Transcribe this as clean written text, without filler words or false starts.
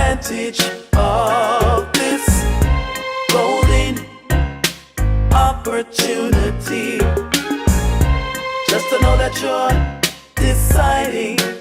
advantage of this golden opportunity. Just to know that you're deciding